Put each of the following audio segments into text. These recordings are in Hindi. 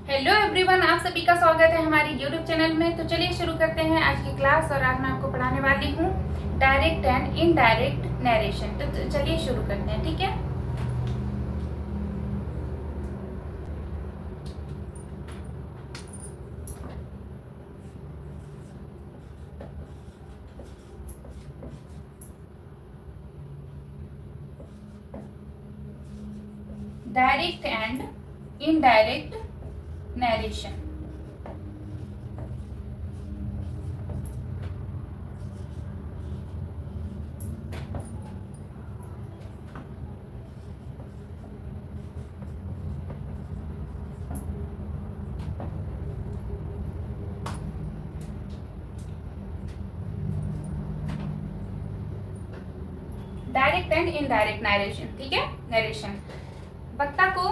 हेलो एवरीवन, आप सभी का स्वागत है हमारे यूट्यूब चैनल में। तो चलिए शुरू करते हैं आज की क्लास। और आज मैं आपको पढ़ाने वाली हूँ डायरेक्ट एंड इनडायरेक्ट नरेशन। तो चलिए शुरू करते हैं, ठीक है। Direct and indirect narration. Direct and indirect narration, ठीक है। नरेशन वक्ता को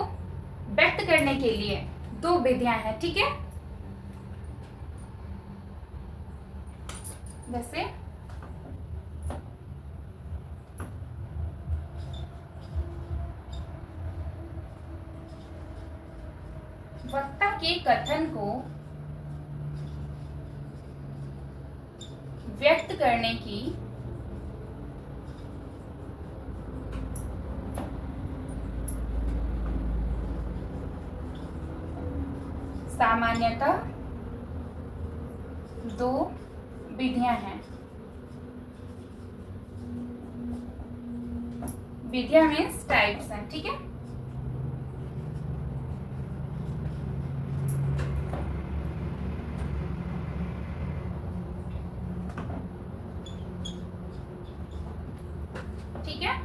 व्यक्त करने के लिए दो विधियां हैं, ठीक है। जैसे वक्ता के कथन को व्यक्त करने की सामान्यतः दो विधियां हैं। विधियां मीन्स टाइप्स हैं, ठीक है। ठीक है।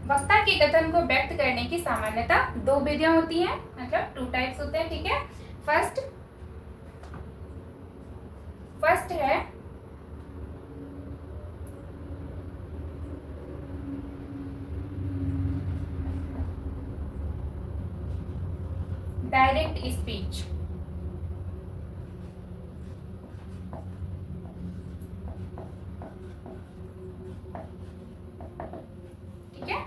वक्ता के कथन को व्यक्त करने की सामान्यतः दो विधियां होती हैं, मतलब टू टाइप्स होते हैं, ठीक है। फर्स्ट है डायरेक्ट स्पीच। ठीक है।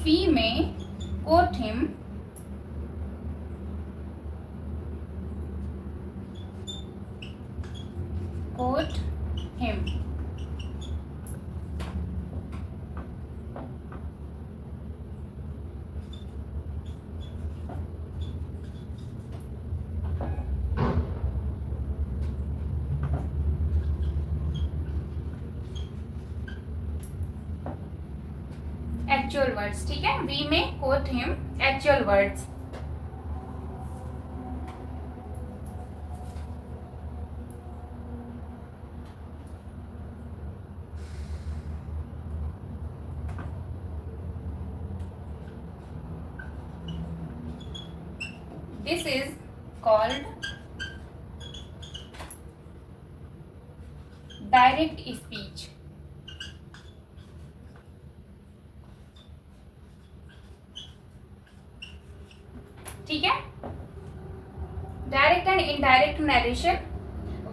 We may quote him actual words, ठीक है। We may quote him actual words। This is called direct speech। ठीक है। डायरेक्ट एंड इनडायरेक्ट नरेशन,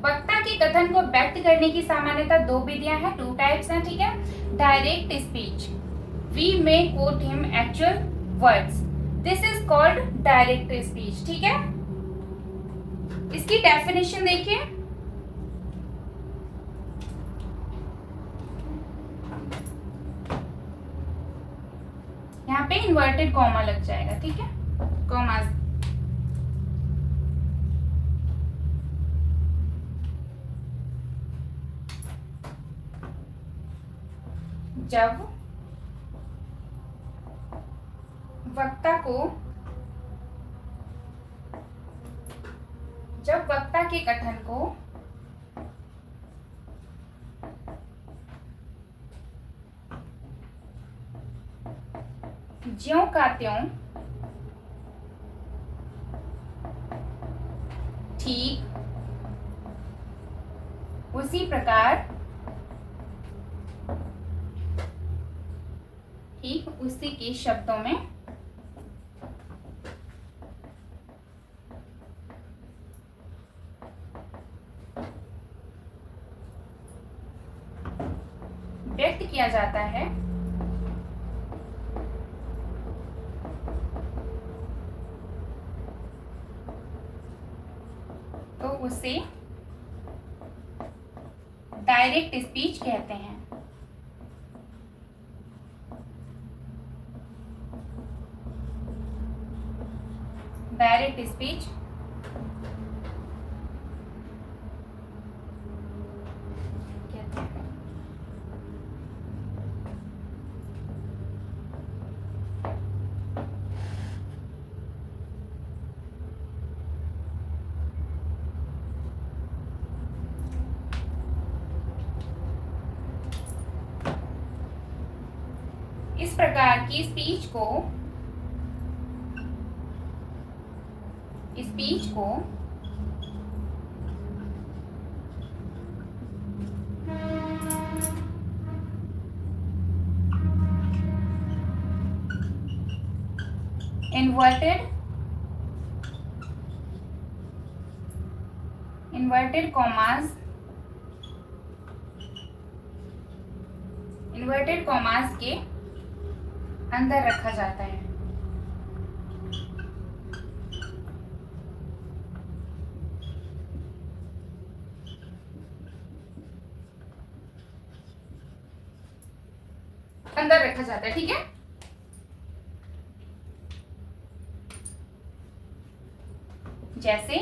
वक्ता के कथन को व्यक्त करने की सामान्यतः दो विधियां हैं, टू टाइप्स हैं, ठीक है। Direct speech, we may quote him actual words, this is called direct speech, ठीक है। इसकी डेफिनेशन देखिए। यहाँ पे इन्वर्टेड कॉमा लग जाएगा, ठीक है। कॉमा जब वक्ता के कथन को ज्यों का त्यों ठीक उसी प्रकार ठीक उसी के शब्दों में व्यक्त किया जाता है, तो उसे डायरेक्ट स्पीच कहते हैं। डायरेक्ट स्पीच कहते हैं। इस प्रकार की स्पीच को इन्वर्टेड कॉमास के अंदर रखा जाता है। अंदर रखा जाता है, ठीक है। जैसे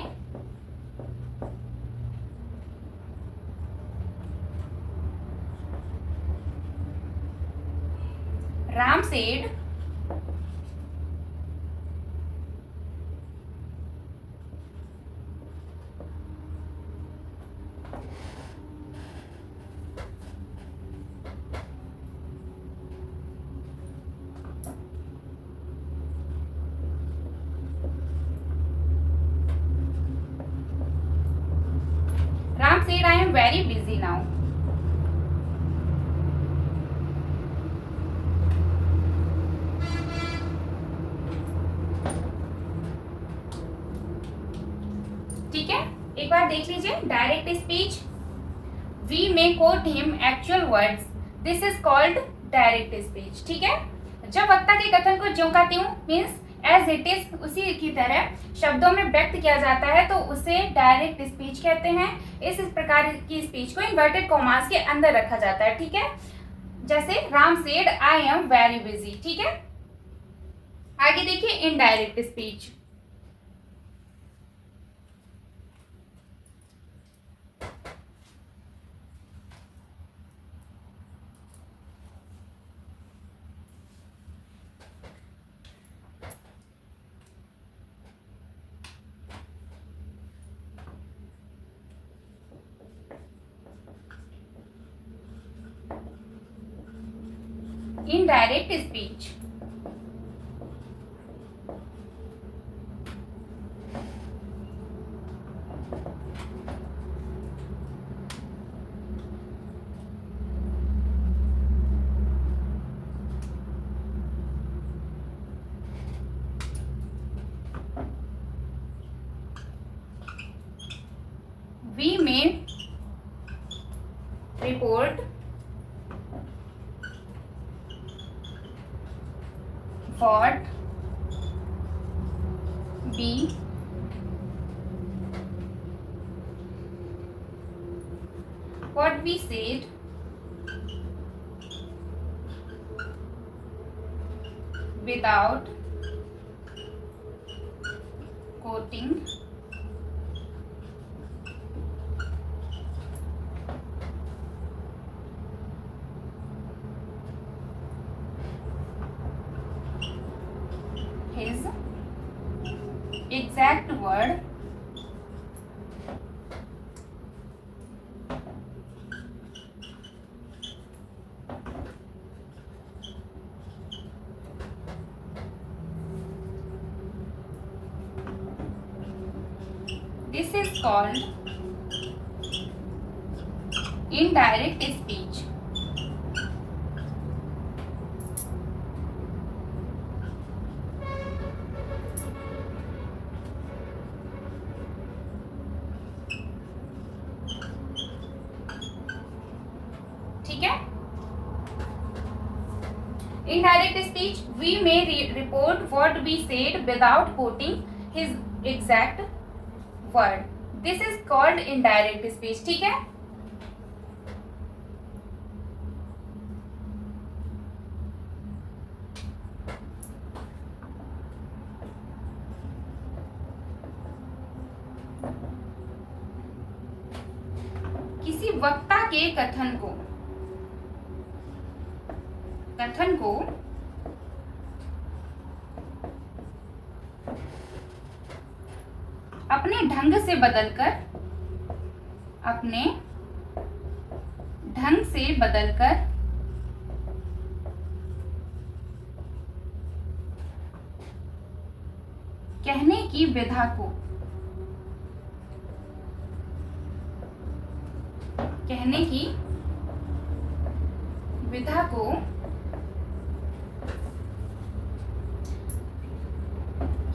Ram said I am very busy now. ठीक है, एक बार देख लीजिए direct speech. We may quote him actual words, this is called direct speech. ठीक है, जब वक्ता के कथन को ज्यों का त्यों मीन्स एज इट इज उसी की तरह शब्दों में व्यक्त किया जाता है तो उसे डायरेक्ट स्पीच कहते हैं। इस प्रकार की स्पीच को इन्वर्टेड कॉमास के अंदर रखा जाता है। ठीक है, जैसे Ram said I am very busy. ठीक है, आगे देखिए indirect speech. Indirect speech. We may report what we said without quoting his exact word this is called indirect speech. Indirect speech, we may report what we said without quoting his exact word. This is called indirect speech. ठीक है. किसी वक्ता के कथन को अपने ढंग से बदलकर कहने की विधा को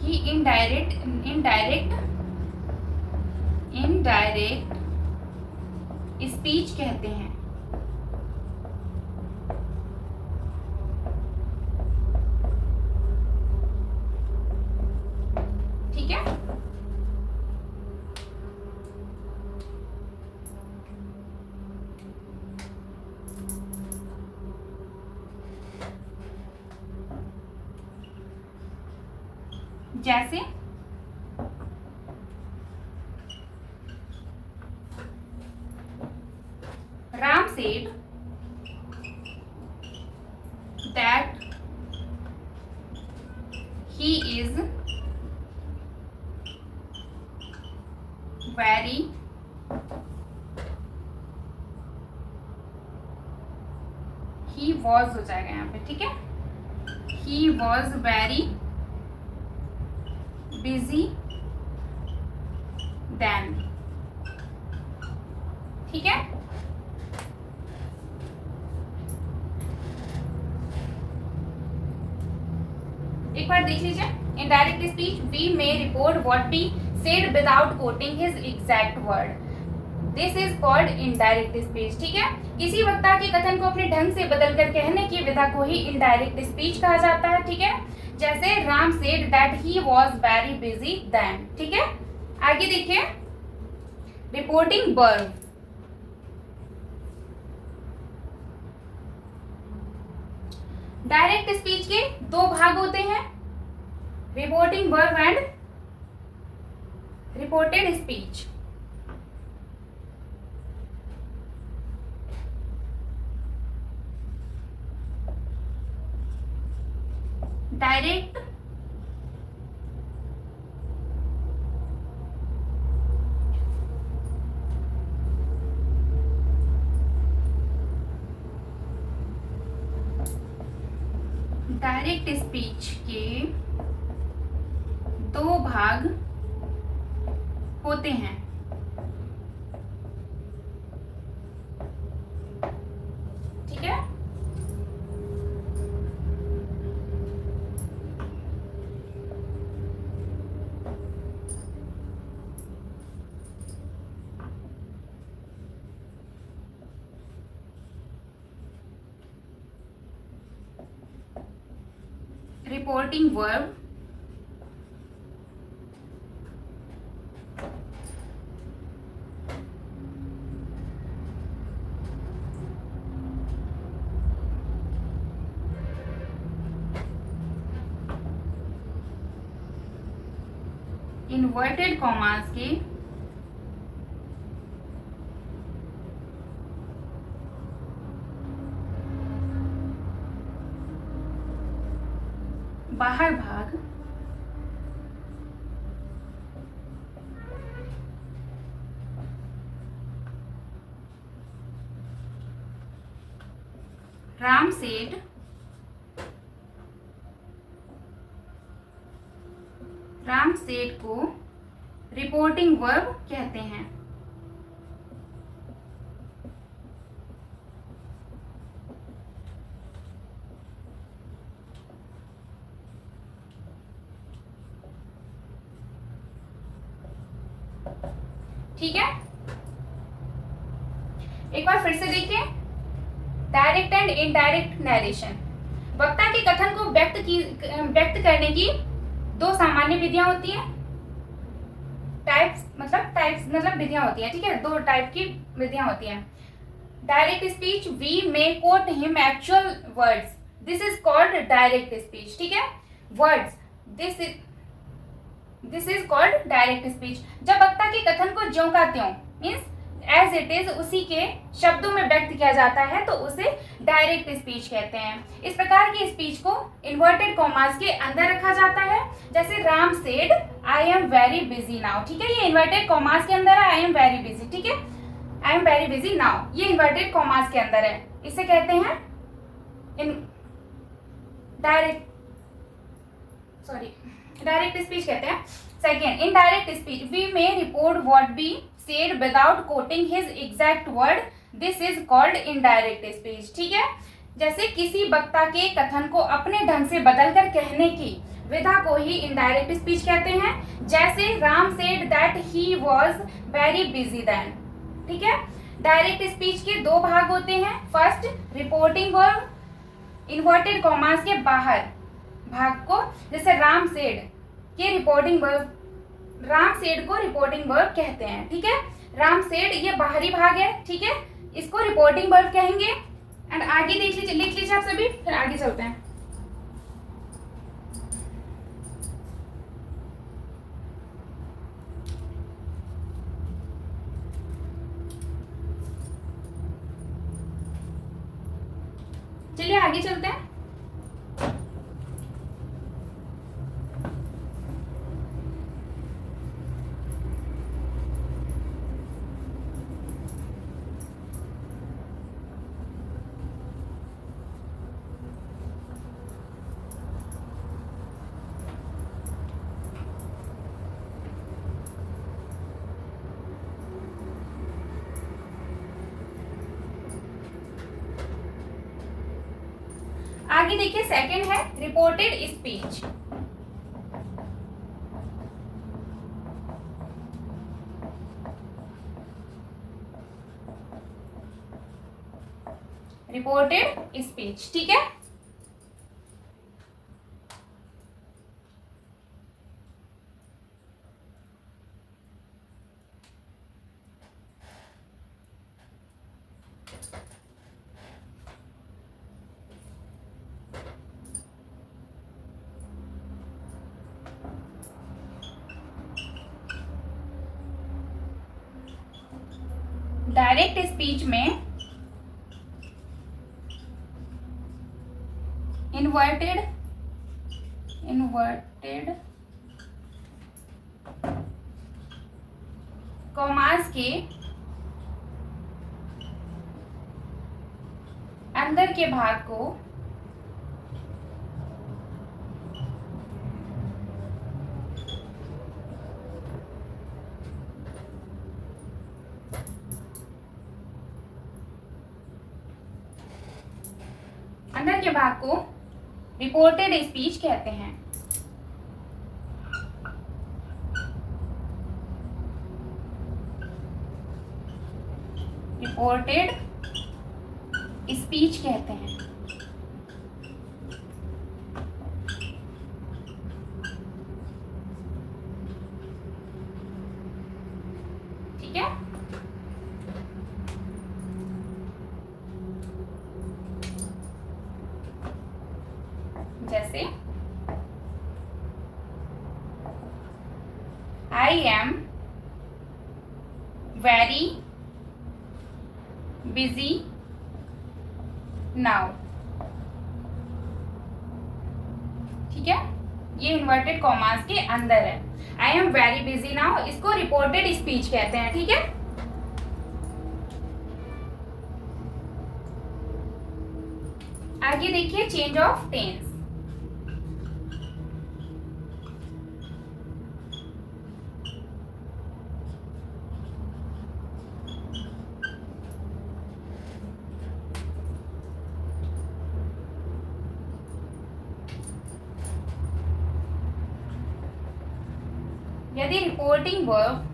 ही इनडायरेक्ट स्पीच कहते हैं. ठीक है. जैसे Ram said that he is very he was हो जाएगा यहाँ पे. ठीक है. He was very busy then. ठीक है. एक बार देख लीजिए. Indirect speech, we may report what we said without quoting his exact word. This is called indirect speech. ठीक है. किसी वक्ता के कथन को अपने ढंग से बदलकर कहने की विधा को ही इनडायरेक्ट स्पीच कहा जाता है. ठीक है. जैसे Ram said that he was very busy then. ठीक है. आगे देखिए. Reporting verb. डायरेक्ट स्पीच के दो भाग होते हैं, reporting verb and reported speech. Direct speech के दो भाग होते हैं. ठीक है. रिपोर्टिंग वर्ब, इन्वर्टेड कॉमास के बाहर भाग राम सेड को रिपोर्टिंग वर्ब कहते हैं. ठीक है. एक बार फिर से देखिए. Direct and indirect narration. वक्ता के कथन को व्यक्त करने की दो सामान्य विधियां होती हैं। टाइप्स मतलब विधियां होती हैं, ठीक है, दो टाइप की विधियां होती हैं। Direct speech, we may quote him actual words, this is called direct speech, ठीक है, words, this is called direct speech. जब वक्ता के कथन को ज्यों का त्यों मीन्स एज इट इज उसी के शब्दों में व्यक्त किया जाता है तो उसे डायरेक्ट स्पीच कहते हैं। इस प्रकार की स्पीच को इन्वर्टेड कॉमास के अंदर रखा जाता है। जैसे Ram said I am very busy now, ठीक है, ये इन्वर्टेड कॉमास के अंदर है, आई एम वेरी बिजी, ठीक है, I am very busy now, ये इन्वर्टेड कॉमास के अंदर है। इसे कहते हैं डायरेक्ट स्पीच कहते हैं। Second, indirect speech, we may report what be said without quoting his exact word, this is called indirect speech, ठीक है। जैसे किसी वक्ता के कथन को अपने ढंग से बदलकर कहने की विधा को ही इनडायरेक्ट स्पीच कहते हैं। जैसे Ram said that he was very busy then, ठीक है। डायरेक्ट स्पीच के दो भाग होते हैं। First, reporting verb, inverted commas के बाहर भाग को, जैसे राम सेड के रिपोर्टिंग वर्ब, राम सेड को रिपोर्टिंग वर्ब कहते हैं, ठीक है। राम सेड ये बाहरी भाग है, ठीक है, इसको रिपोर्टिंग वर्ब कहेंगे। एंड आगे लिख लीजिए आप सभी, फिर आगे चलते हैं। चलिए आगे चलते हैं। आगे देखिए, सेकंड है रिपोर्टेड स्पीच। रिपोर्टेड स्पीच, ठीक है। डायरेक्ट स्पीच में इन्वर्टेड कॉमास के अंदर के भाग को रिपोर्टेड स्पीच कहते हैं। रिपोर्टेड स्पीच कहते हैं, ठीक है। जैसे I am very busy now, ठीक है, ये इन्वर्टेड कॉमास के अंदर है। I am very busy now, इसको रिपोर्टेड स्पीच कहते हैं, ठीक है। आगे देखिए, चेंज ऑफ टेंस। यदि रिपोर्टिंग वर्ब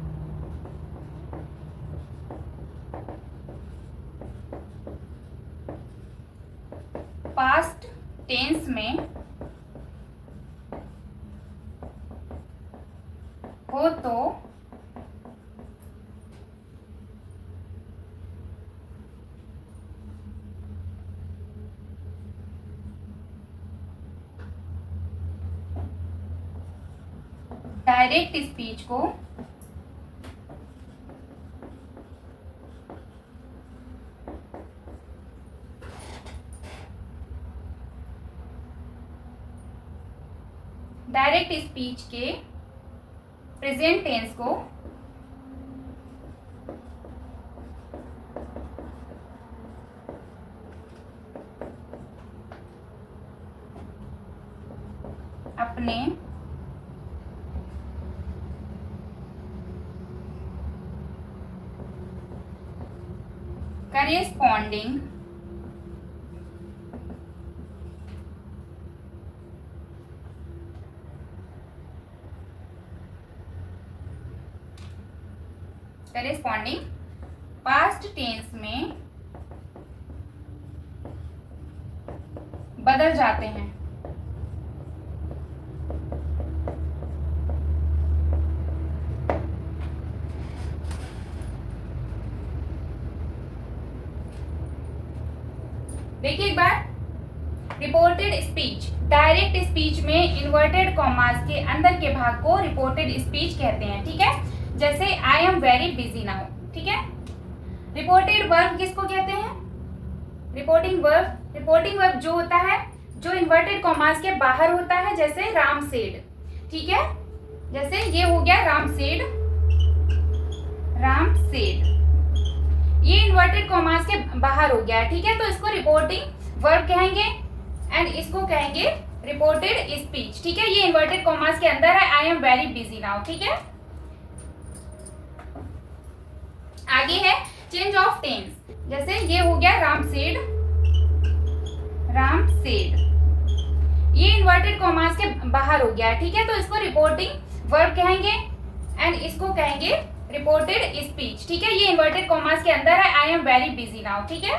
पास्ट टेंस में हो तो डायरेक्ट स्पीच को डायरेक्ट स्पीच के प्रेजेंट टेंस को अपने करेस्पॉन्डिंग पास्ट टेंस में बदल जाते हैं। देखिए एक बार, रिपोर्टेड स्पीच, डायरेक्ट स्पीच में इन्वर्टेड कॉमास के अंदर के भाग को रिपोर्टेड स्पीच कहते हैं। ठीक है, जैसे I am very busy now. ठीक है, रिपोर्टेड वर्ब किसको कहते हैं? रिपोर्टिंग वर्ब जो होता है, जो इन्वर्टेड कॉमास के बाहर होता है, जैसे राम सेड। ठीक है, जैसे ये हो गया राम सेड, ये इन्वर्टेड कॉमास के बाहर हो गया। ठीक है, तो इसको रिपोर्टिंग वर्ब कहेंगे एंड इसको कहेंगे रिपोर्टेड स्पीच। ठीक है, ये इन्वर्टेड कॉमास के अंदर है, I am very busy now. ठीक है, आगे है चेंज ऑफ टेंस। जैसे ये हो गया राम सेड, ये इन्वर्टेड कॉमास के बाहर हो गया। ठीक है, तो इसको रिपोर्टिंग वर्ब कहेंगे एंड इसको कहेंगे रिपोर्टेड स्पीच। ठीक है, ये इन्वर्टेड कॉमास के अंदर है, I am very busy now. ठीक है,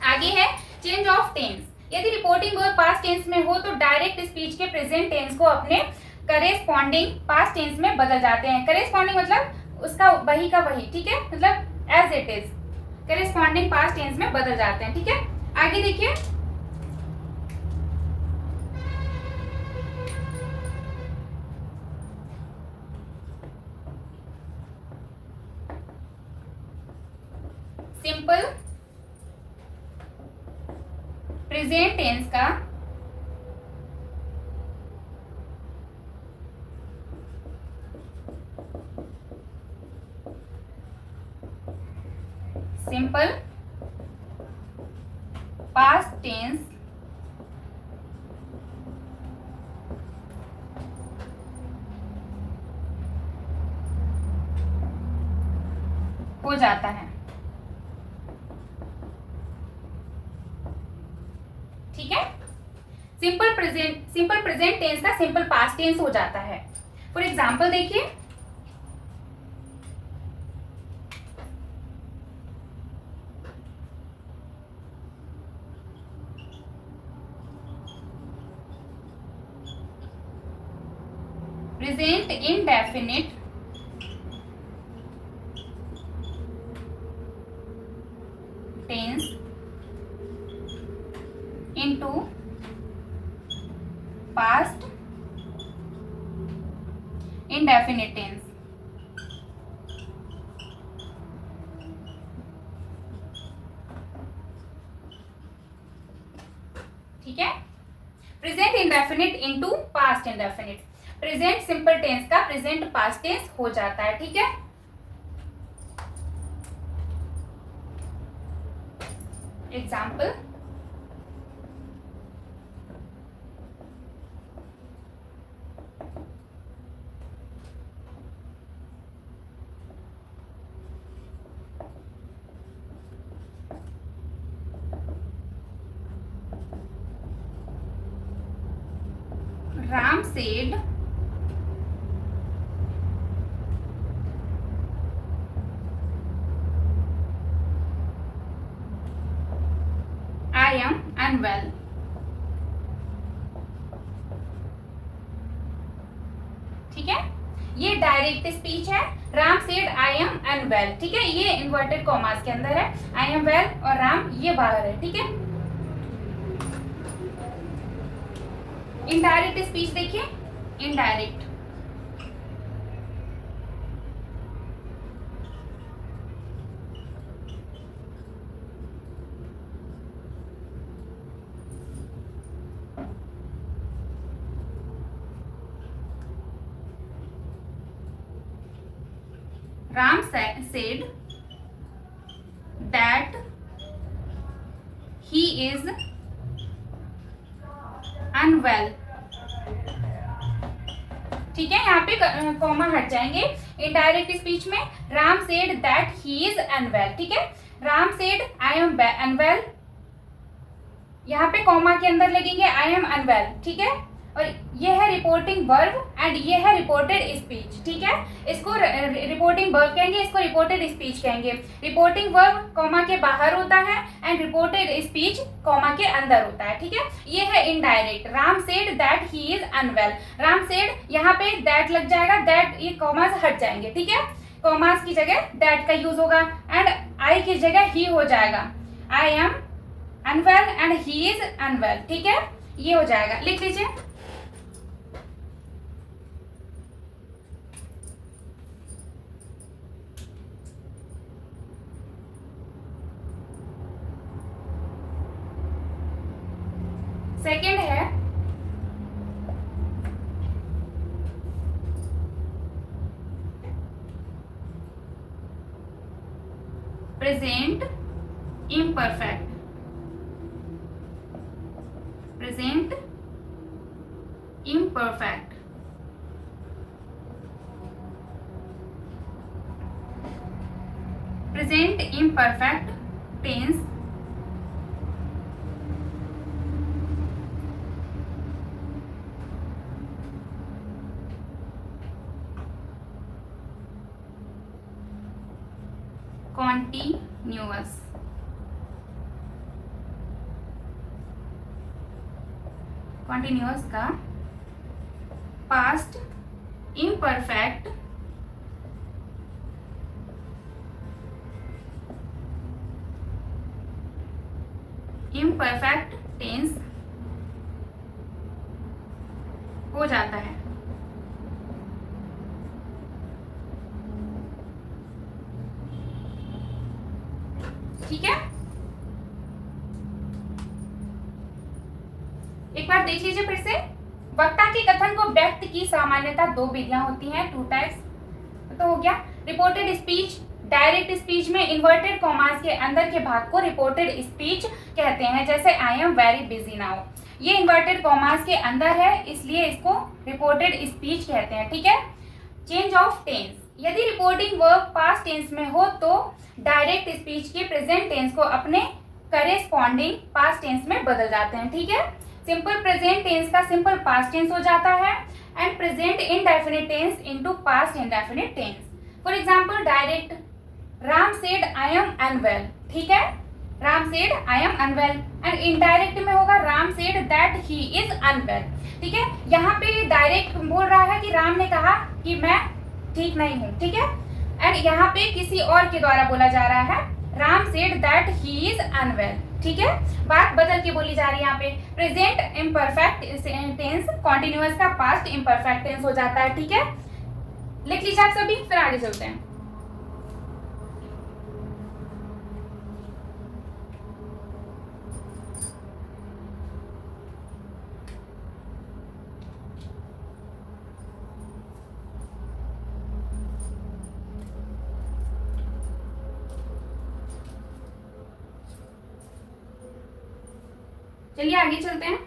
आगे है चेंज ऑफ टेंस। यदि रिपोर्टिंग वर्ब पास्ट टेंस में हो तो डायरेक्ट स्पीच के प्रेजेंट टेंस को अपने करेस्पॉन्डिंग पास्ट टेंस में बदल जाते हैं। करेस्पॉन्डिंग मतलब उसका वही का वही। ठीक है, मतलब as it is, corresponding past tense में बदल जाते हैं। ठीक है, आगे देखिए, सिंपल प्रेजेंट टेंस का सिंपल पास्ट टेंस हो जाता है। ठीक है, सिंपल प्रेजेंट टेंस का सिंपल पास्ट टेंस हो जाता है। फॉर एग्जाम्पल देखिए, present indefinite tense into past indefinite tense. ठीक है, present indefinite into past indefinite, present simple tense का प्रेजेंट पास्ट टेंस हो जाता है। ठीक है, example, Ram said I am unwell. ठीक है, ये डायरेक्ट स्पीच है। Ram said I am unwell, ठीक है, ये इन्वर्टेड कॉमास के अंदर है, आई एम वेल और राम ये बाहर है। ठीक है, इनडायरेक्ट स्पीच देखिए, indirect, Ram said that he is unwell। ठीक है, यहाँ पे कॉमा हट जाएंगे। इनडायरेक्ट स्पीच में Ram said that he is unwell. ठीक है, Ram said I am unwell, यहाँ पे कॉमा के अंदर लगेंगे आई एम अनवेल। ठीक है, और ये है रिपोर्टिंग वर्ब एंड ये है रिपोर्टेड स्पीच। ठीक है, इसको रिपोर्टिंग वर्ब कहेंगे, इसको रिपोर्टेड स्पीच कहेंगे। रिपोर्टिंग वर्ब कॉमा के बाहर होता है एंड रिपोर्टेड स्पीच कॉमा के अंदर होता है। ठीक है, ये है indirect. Ram said that he is unwell, Ram said, यहाँ पे दैट लग जाएगा, दैट ये कॉमास हट जाएंगे। ठीक है, कॉमास की जगह दैट का यूज होगा एंड आई की जगह ही हो जाएगा, I am unwell and he is unwell. ठीक है, ये हो जाएगा, लिख लीजिए। सेकेंड है present imperfect. Present imperfect, present imperfect tense continuous. Continuous का पास्ट इम्परफेक्ट इम्परफेक्ट टेंस हो जाता है। ठीक है, एक बार देख लीजिए फिर से। वक्ता के कथन को व्यक्त की सामान्यता दो विधियां होती हैं, टू टाइप्स। तो हो गया रिपोर्टेड स्पीच। डायरेक्ट स्पीच में इन्वर्टेड कॉमास के अंदर के भाग को रिपोर्टेड स्पीच कहते हैं, जैसे I am very busy now, ये इन्वर्टेड कॉमास के अंदर है इसलिए इसको रिपोर्टेड स्पीच कहते हैं। ठीक है, चेंज ऑफ टेंस, यदि रिपोर्टिंग वर्ब पास्ट टेंस में हो तो डायरेक्ट स्पीच के प्रेजेंट टेंस को अपने करेस्पॉन्डिंग पास्ट टेंस में बदल जाते हैं। ठीक है, सिंपल प्रेजेंट टेंस का सिंपल पास्ट टेंस हो जाता है and present indefinite tense into past indefinite tense. For example direct, Ram said I am unwell. ठीक है, Ram said I am unwell and indirect में होगा Ram said that he is unwell. ठीक है, यहाँ पे डायरेक्ट बोल रहा है कि राम ने कहा कि मैं ठीक नहीं हूँ। ठीक है, एंड यहाँ पे किसी और के द्वारा बोला जा रहा है, Ram said that he is unwell. ठीक है, बात बदल के बोली जा रही है यहाँ पे। प्रेजेंट इम्परफेक्ट टेंस कॉन्टिन्यूअस का पास्ट इम्परफेक्ट टेंस हो जाता है। ठीक है, लिख लीजिए आप सभी, फिर आगे चलते हैं। चलिए आगे चलते हैं।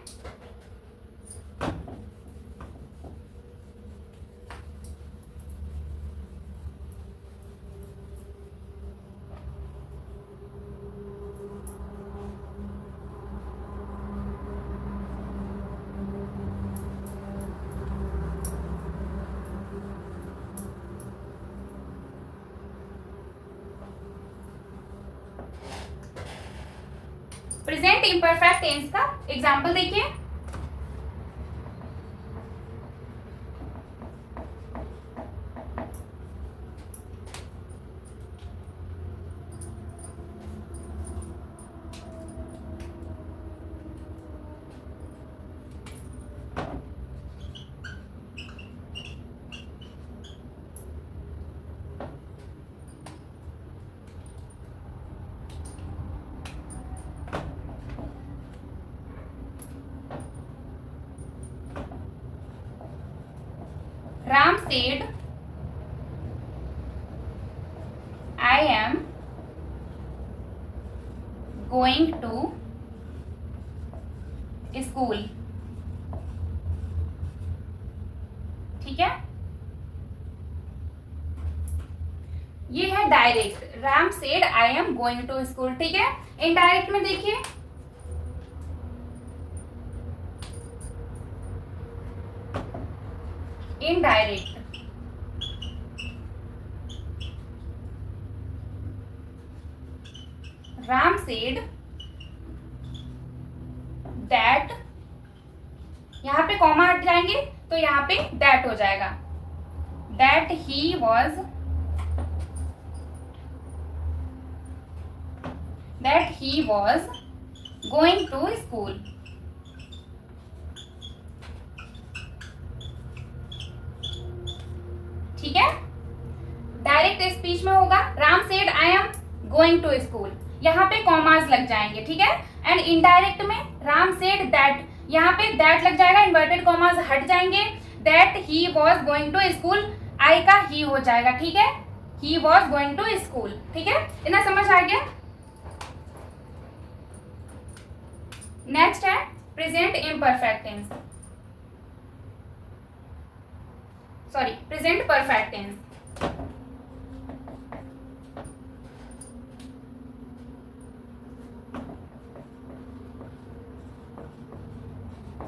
प्रेजेंट इम्परफेक्ट टेंस का एग्जाम्पल देखिए। Ram said, I am going to school। ठीक है, ये है direct. Ram said I am going to school. ठीक है, इनडायरेक्ट में देखिए, इनडायरेक्ट राम सेड दैट, यहां पे कॉमा हट जाएंगे तो यहां पे दैट हो जाएगा। That he was, that he was going to school. ठीक है, डायरेक्ट स्पीच में होगा Ram said I am going to school, यहाँ पे कॉमास लग जाएंगे। ठीक है, एंड इनडायरेक्ट में राम सेड दैट, यहाँ पे दैट लग जाएगा, इन्वर्टेड कॉमास हट जाएंगे। That he was going to school, I का ही हो जाएगा। ठीक है, he was going to school. ठीक है, इतना समझ आ गया। नेक्स्ट है present imperfect tense, sorry present perfect tense.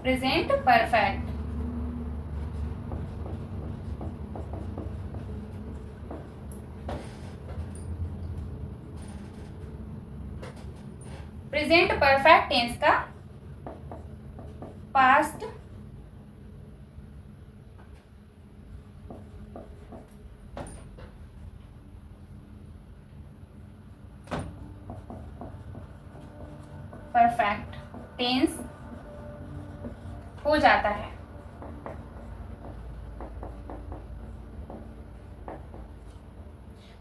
Present perfect, present perfect tense का पास्ट परफेक्ट टेंस हो जाता है।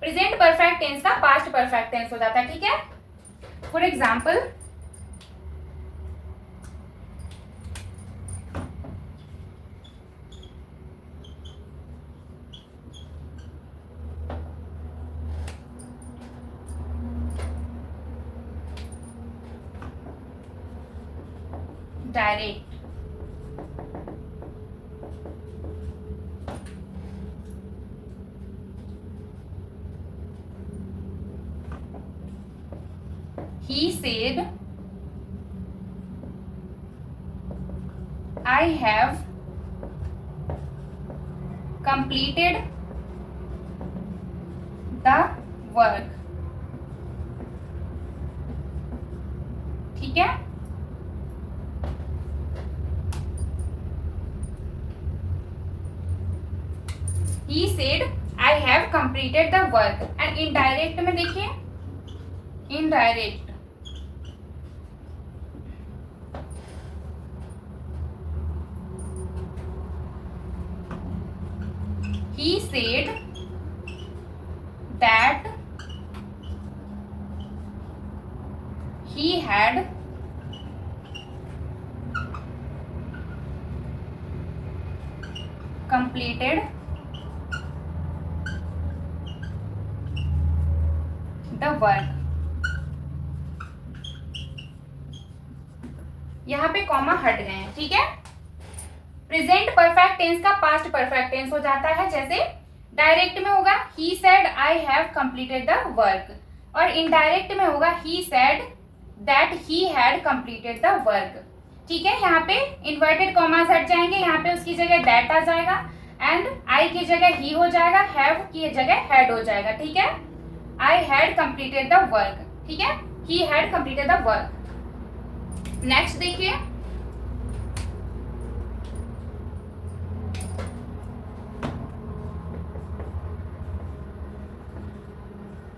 प्रेजेंट परफेक्ट टेंस का पास्ट परफेक्ट टेंस हो जाता है। ठीक है, for example direct, he said I have completed the work। ठीक है, he said I have completed the work। And indirect में देखिए, indirect he said that he had completed the work। यहाँ पे कॉमा हट गए हैं। ठीक है, प्रेजेंट परफेक्ट टेंस का पास्ट परफेक्ट टेंस हो जाता है। जैसे डायरेक्ट में होगा ही said I have completed the work, और इनडायरेक्ट में होगा ही said that he had completed the work. ठीक है, यहाँ पे इन्वर्टेड कॉमास हट जाएंगे, यहाँ पे उसकी जगह दैट आ जाएगा, एंड आई की जगह ही हो जाएगा, हैव की जगह हैड हो जाएगा। ठीक है, I had completed the work. ठीक है, he had completed the work. Next देखिए,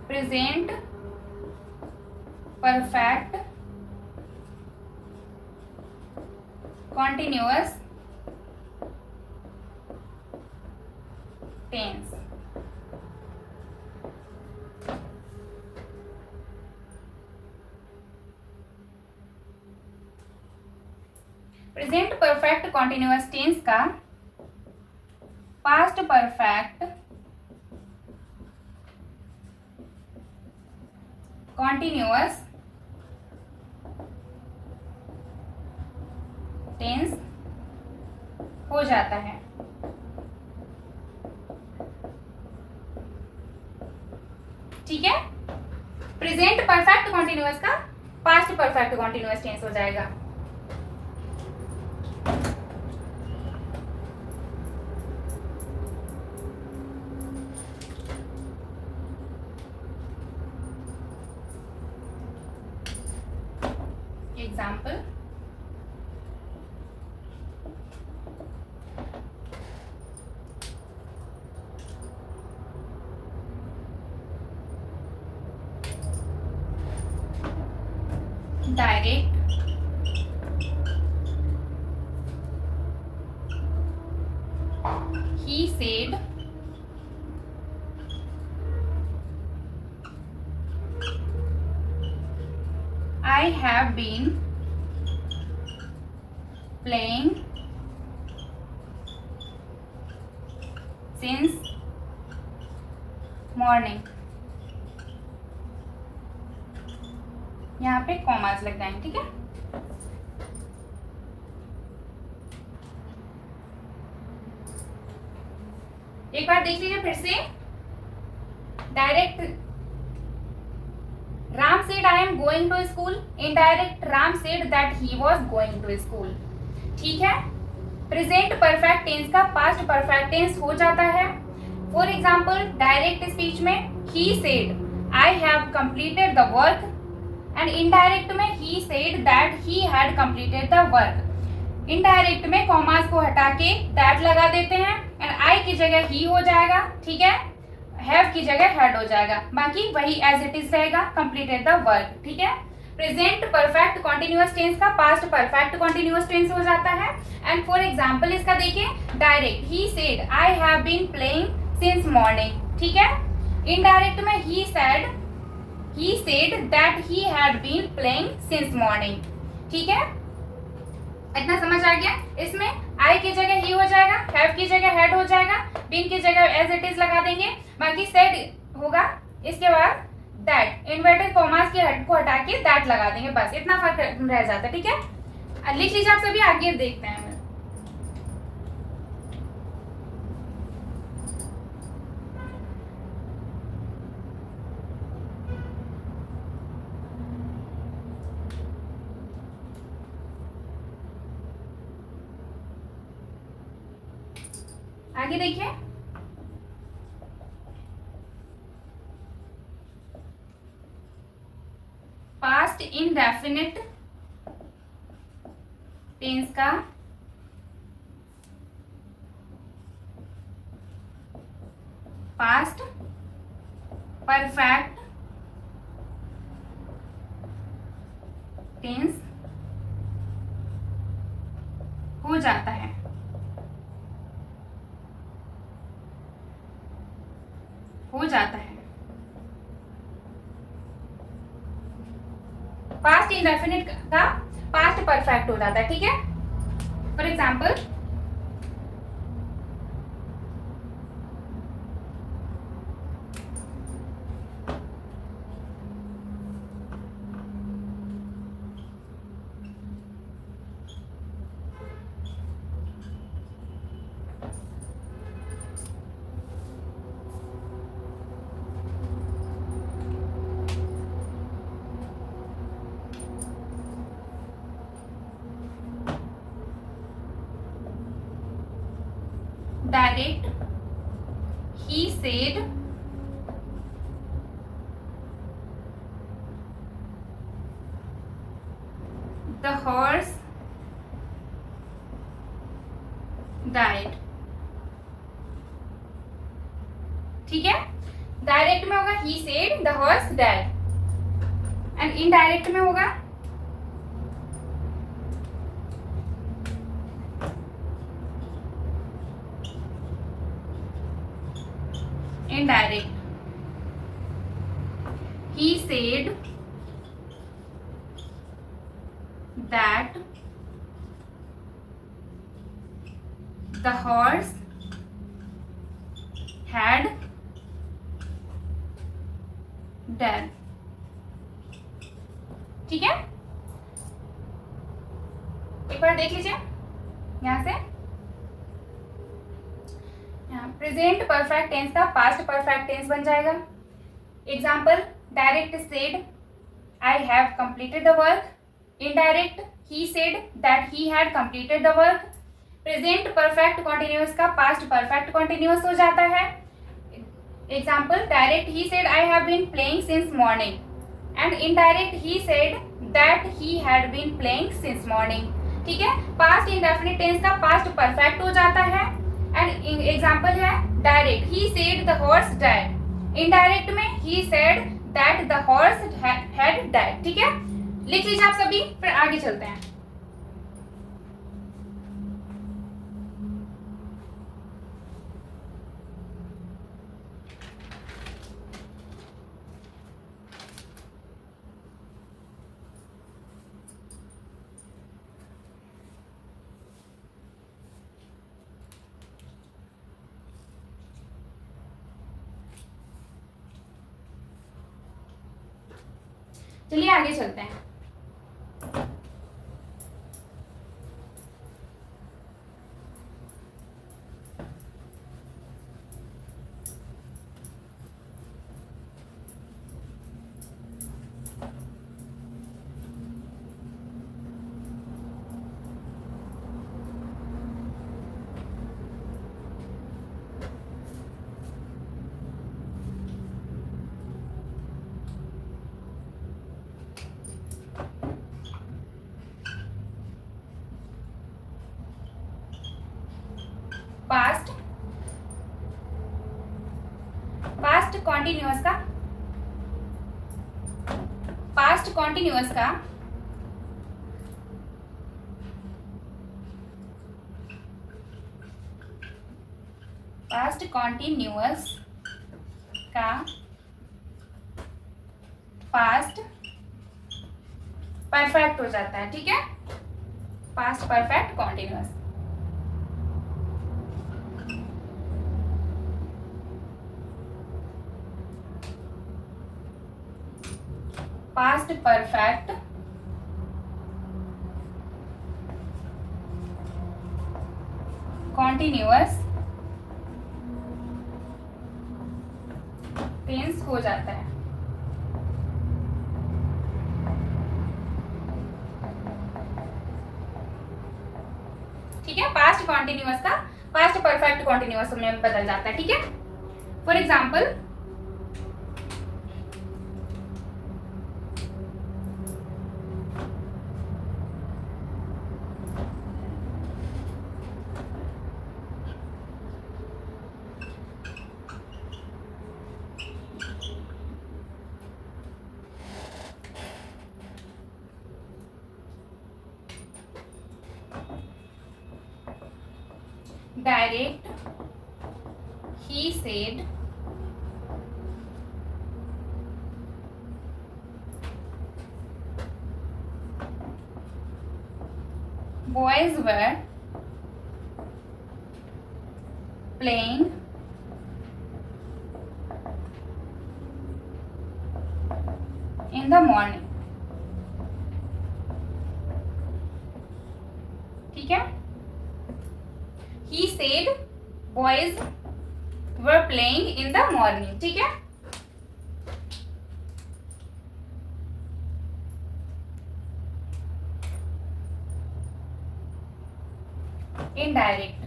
present perfect continuous tense. Present perfect continuous tense का पास्ट परफेक्ट कॉन्टिन्यूअस टेंस हो जाता है। ठीक है, प्रेजेंट परफेक्ट कॉन्टिन्यूअस का पास्ट परफेक्ट कॉन्टिन्यूअस टेंस हो जाएगा। Example, direct, he said, I have been playing since morning। यहाँ पे कॉमास लग जाएंगे। ठीक है, एक बार देख लीजिए फिर से। Direct, Ram said I am going to school. Indirect, Ram said that he was going to school. ठीक है, प्रेजेंट परफेक्ट टेंस का पास्ट परफेक्ट टेंस हो जाता है। फॉर एग्जाम्पल, डायरेक्ट स्पीच में he said I have completed the work, and indirect में he said that he had completed the work. Indirect में कॉमास को हटा के दैट लगा देते हैं, एंड आई की जगह ही हो जाएगा। ठीक है, हैव की जगह हैड हो जाएगा, बाकी वही एज इट इज रहेगा, कंप्लीटेड द वर्क। ठीक है, प्रेजेंट परफेक्ट कॉन्टिन्यूअस टेंस का पास्ट परफेक्ट कॉन्टिन्यूअस टेंस हो जाता है। एंड फॉर एग्जाम्पल इसका देखिए, direct, he said I have been playing since morning. ठीक है, इनडायरेक्ट में ही said that he had been playing since morning। ठीक है, इतना समझ आ गया। इसमें I की जगह ही हो जाएगा, have की जगह had हो जाएगा, been की जगह as it is लगा देंगे, बाकी said होगा, इसके बाद that, इन्वर्टेड कॉमास के हेड को हटा के that लगा देंगे, बस इतना फर्क रह जाता है। ठीक है, लिख लीजिए आप सभी, आगे देखते हैं। आगे देखिए, पास्ट इंडेफिनिट टेंस का पास्ट परफेक्ट टेंस हो जाता है। पास्ट इंडेफिनिट का पास्ट परफेक्ट हो जाता है। ठीक है, for example, direct, he said the horse died. ठीक है, डायरेक्ट में होगा he said the horse died, and indirect में होगा indirect. He said that the horse had died. ठीक है, एक बार देख लीजिए यहां से। प्रेजेंट परफेक्ट टेंस का पास्ट परफेक्ट टेंस बन जाएगा। Example, direct said I have completed the work, indirect he said that he had completed the work. Present perfect continuous का पास्ट परफेक्ट कॉन्टिन्यूअस हो जाता है। Example, direct he said I have been playing since morning, and indirect he said that he had been playing since morning. ठीक है, पास्ट इंडेफिनिट टेंस का पास्ट परफेक्ट हो जाता है। एंड एग्जाम्पल है direct he said the horse died, indirect में he said that the horse had died. ठीक है, लिख लीजिए आप सभी, फिर आगे चलते हैं। चलिए आगे चलते हैं। पास्ट कॉन्टिन्यूअस का पास्ट कॉन्टिन्यूअस का पास्ट कॉन्टिन्यूअस का पास्ट परफेक्ट हो जाता है। ठीक है, past perfect continuous. Past perfect continuous tense हो जाता है। ठीक है, पास्ट कॉन्टिन्यूअस का पास्ट परफेक्ट कॉन्टिन्यूअस में बदल जाता है। ठीक है, for example, direct he said boys were playing in the morning। ठीक है, he said boys were playing in the morning। ठीक है, indirect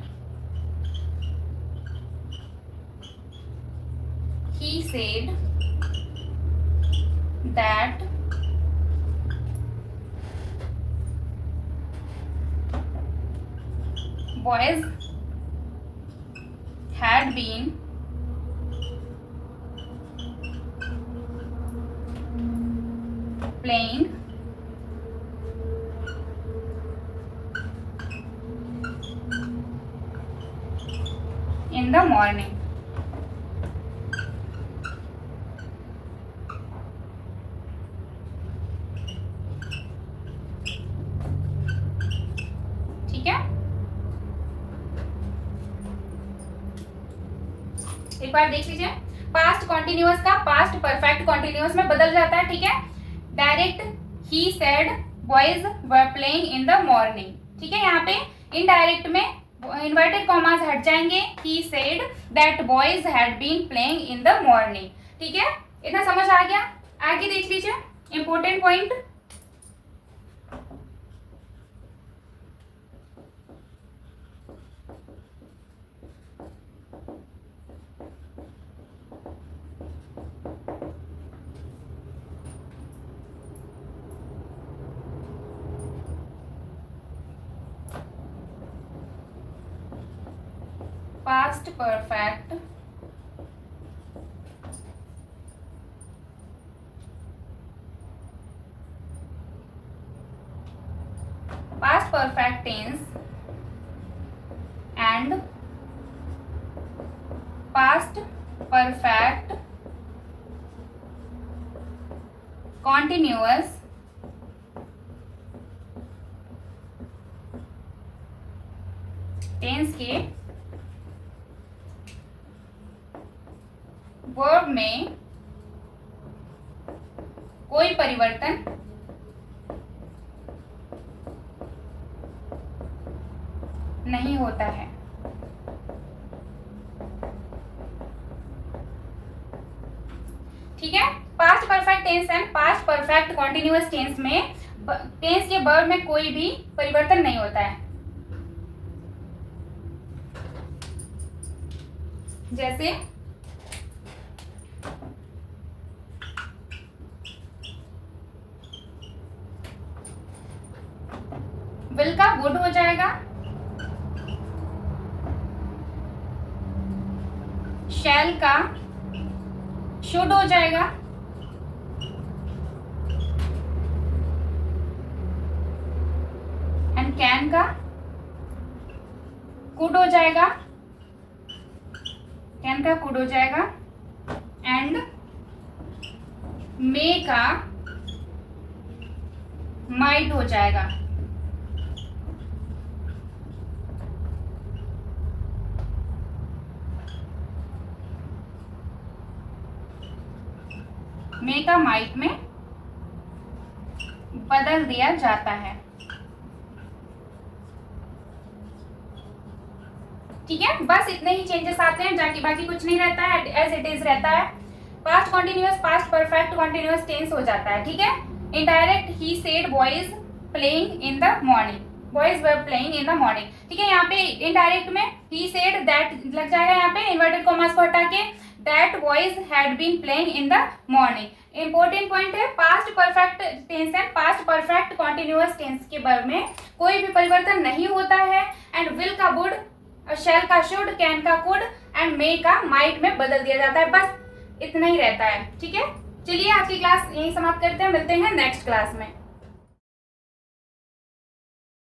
he said that boys had been playing in the morning. ठीक है, एक बार देख लीजिए। पास्ट कॉन्टिन्यूअस का पास्ट परफेक्ट कॉन्टिन्यूअस में बदल जाता है। ठीक है, direct he said boys were playing in the morning. ठीक है, यहाँ पे इनडायरेक्ट में इन्वर्टेड कॉमास हट जाएंगे। He said that boys had been playing in the morning. ठीक है, इतना समझ आ गया। आगे देख लीजिए important point. Past perfect tense and past perfect continuous tense के वर्ब में कोई परिवर्तन नहीं होता है। ठीक है, past perfect tense and past perfect continuous tense में टेंस के वर्ब में कोई भी परिवर्तन नहीं होता है। जैसे विल का वुड हो जाएगा, शैल का शुड हो जाएगा, एंड कैन का कुड हो जाएगा, कैन का कुड हो जाएगा, एंड मे का माइट हो जाएगा। मे का माइट में बदल दिया जाता है। ठीक है, बस इतने ही चेंजेस आते हैं, जाके बाकी कुछ नहीं रहता है, एज इट इज रहता है। Past continuous past perfect continuous tense हो जाता है। ठीक है, indirect he said boys playing in the morning, boys were playing in the morning. ठीक है, यहाँ पे इनडायरेक्ट में ही सेड दैट लग जाएगा, यहाँ पे इन्वर्टेड कॉमास को हटा के that boys had been playing in the morning. Important point है, past perfect tense and past perfect continuous tense के वर्ब में कोई भी परिवर्तन नहीं होता है, एंड विल का वुड, शैल का शुड, कैन का कुड, एंड मे का माइट में बदल दिया जाता है। बस इतना ही रहता है। ठीक है, चलिए आज की क्लास यहीं समाप्त करते हैं, मिलते हैं नेक्स्ट क्लास में।